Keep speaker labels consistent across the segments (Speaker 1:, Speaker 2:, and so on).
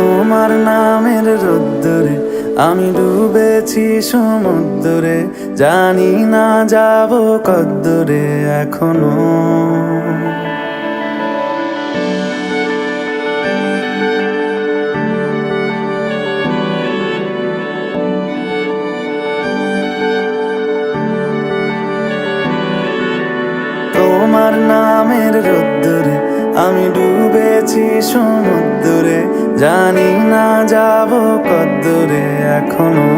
Speaker 1: তোমার নামের রোদ্দুরে আমি ডুবেছি সমুদ্রে, জানি না যাব কদ্দুরে এখনো। তোমার নামের রোদ্দুরে আমি ডুবেছি সমুদ্রে, জানি না যাব কদ্দুরে এখনো।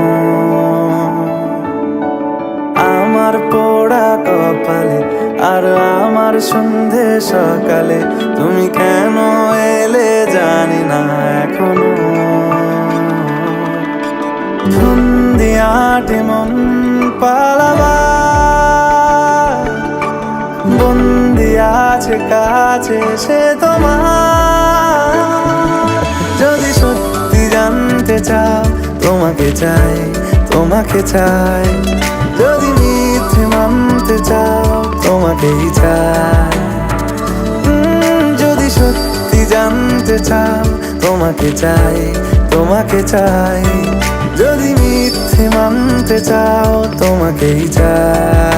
Speaker 1: আমার পোড়া কপালে আর আমার সন্ধে সকালে তুমি কেন এলে জানি না এখনো। ফন্দি আটে মন পালাবা, বন্দি আছে কাছে সে তোমার। যদি সত্যি জানতে চাও তোমাকে চাই, তোমাকে চাই। যদি মিথ্যে মানতে চাও তোমাকেই চাই। যদি সত্যি জানতে চাও তোমাকে চাই, তোমাকে চাই। যদি মিথ্যে মানতে চাও তোমাকেই চাই।